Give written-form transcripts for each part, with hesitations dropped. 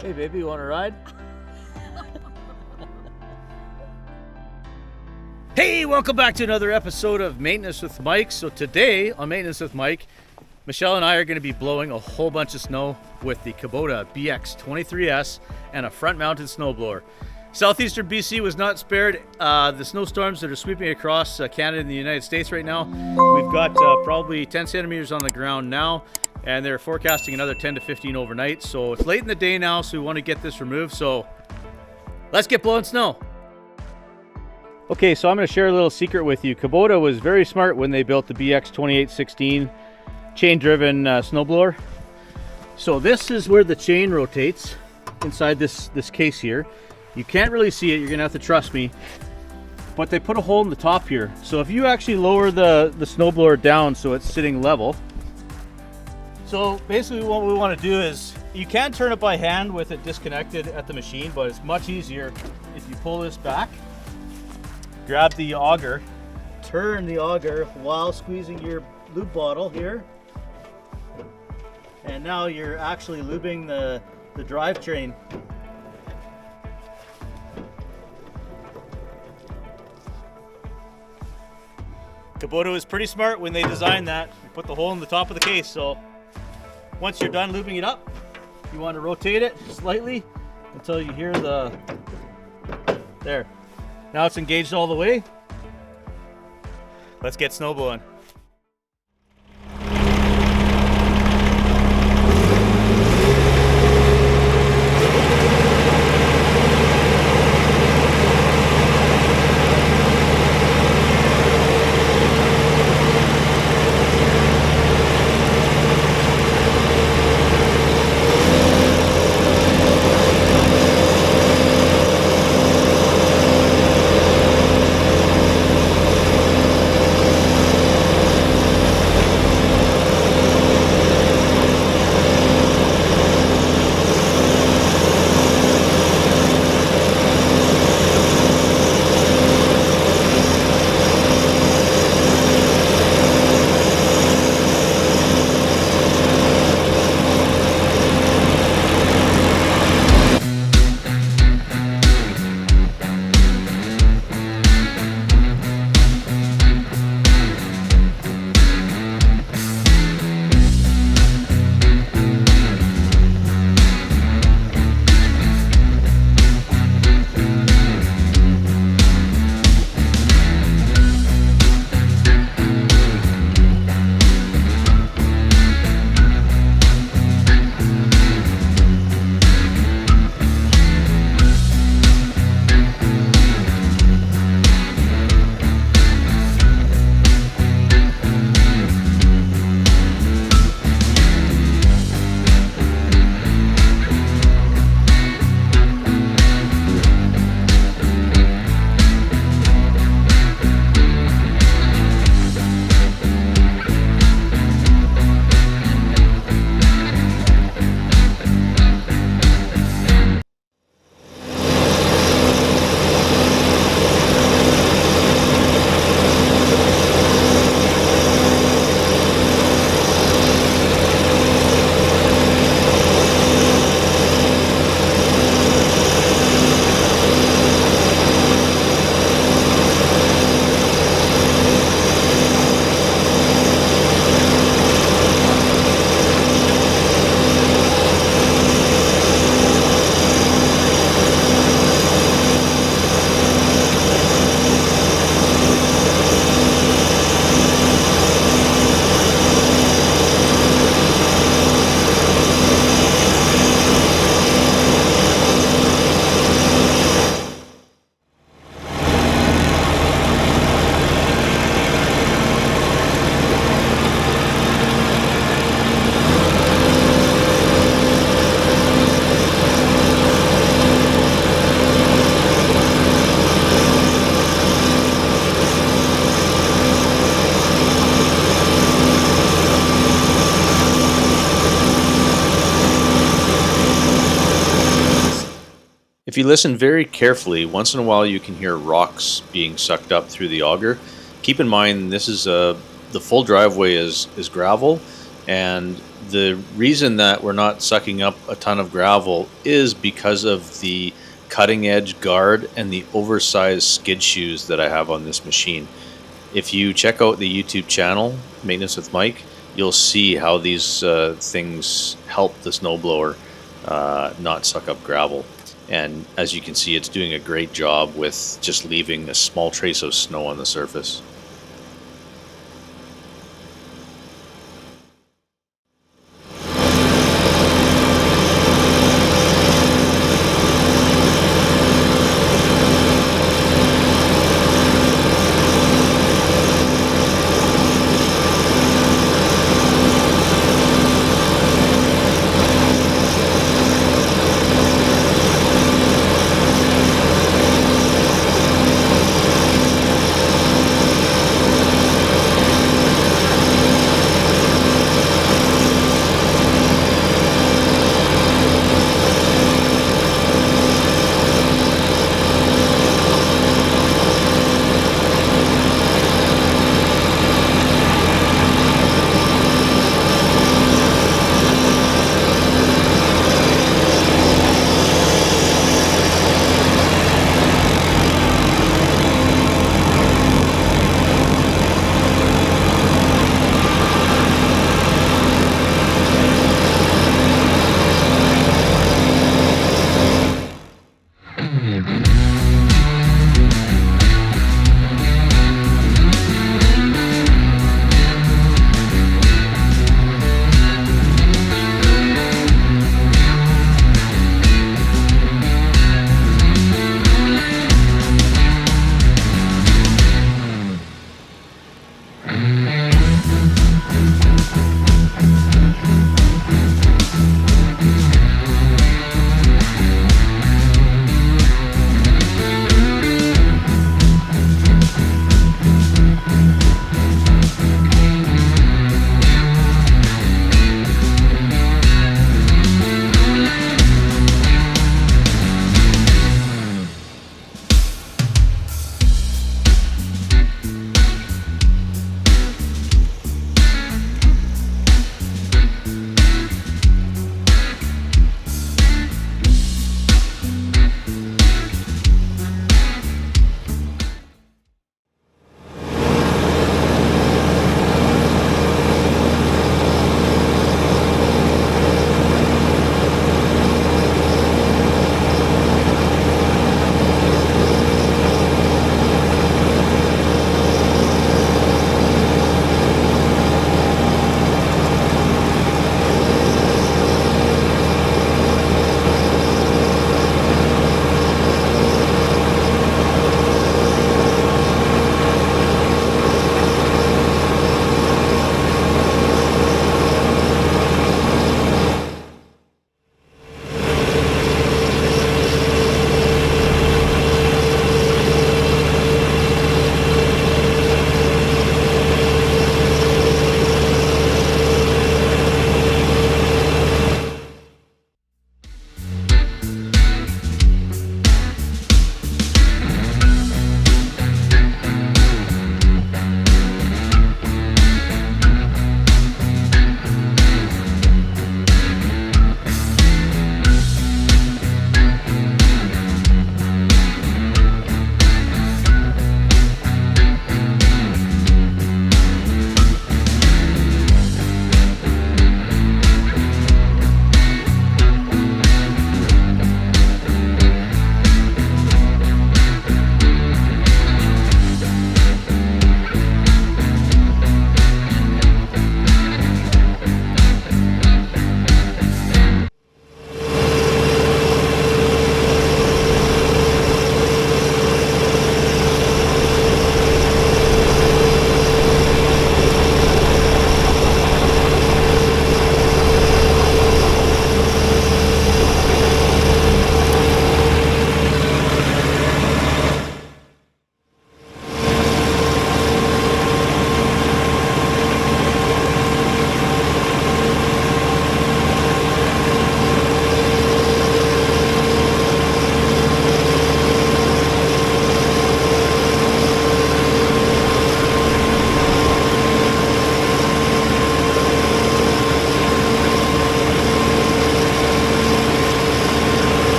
Hey baby, you want to ride? Hey, welcome back to another episode of Maintenance with Mike. So today on Maintenance with Mike, Michelle and I are going to be blowing a whole bunch of snow with the Kubota BX23S and a front-mounted snowblower. Southeastern BC was not spared. The snowstorms that are sweeping across Canada and the United States right now. We've got probably 10 centimeters on the ground now, and they're forecasting another 10 to 15 overnight. So it's late in the day now, so we want to get this removed. So let's get blowing snow. Okay, so I'm going to share a little secret with you. Kubota was very smart when they built the BX2816 chain-driven snowblower. So this is where the chain rotates inside this case here. You can't really see it, you're gonna have to trust me. But they put a hole in the top here. So if you actually lower the snowblower down so it's sitting level. So basically what we wanna do is, you can turn it by hand with it disconnected at the machine, but it's much easier if you pull this back, grab the auger, turn the auger while squeezing your lube bottle here. And now you're actually lubing the drivetrain. Kubota was pretty smart when they designed that. They put the hole in the top of the case, so once you're done lubing it up, you want to rotate it slightly until you hear there. Now it's engaged all the way. Let's get snow blowing. If you listen very carefully, once in a while you can hear rocks being sucked up through the auger. Keep in mind this is the full driveway is gravel, And the reason that we're not sucking up a ton of gravel is because of the cutting edge guard and the oversized skid shoes that I have on this machine. If you check out the YouTube channel, Maintenance with Mike, you'll see how these things help the snowblower not suck up gravel. And as you can see, it's doing a great job with just leaving a small trace of snow on the surface.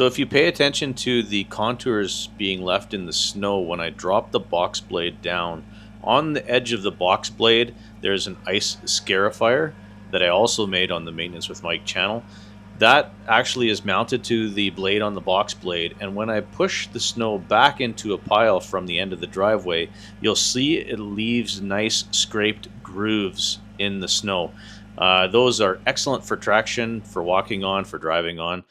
So if you pay attention to the contours being left in the snow when I drop the box blade down, on the edge of the box blade there's an ice scarifier that I also made on the Maintenance with Mike channel. That actually is mounted to the blade on the box blade, and when I push the snow back into a pile from the end of the driveway, you'll see it leaves nice scraped grooves in the snow. Those are excellent for traction, for walking on, for driving on.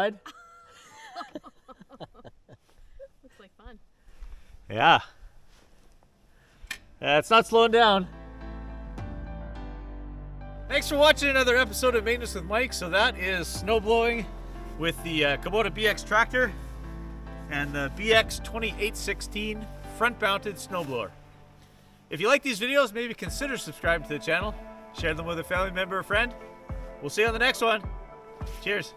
ride? Looks like fun. Yeah. It's not slowing down. Thanks for watching another episode of Maintenance with Mike. So that is snow blowing with the Kubota BX tractor and the BX 2816 front mounted snowblower. If you like these videos, maybe consider subscribing to the channel. Share them with a family member or friend. We'll see you on the next one. Cheers.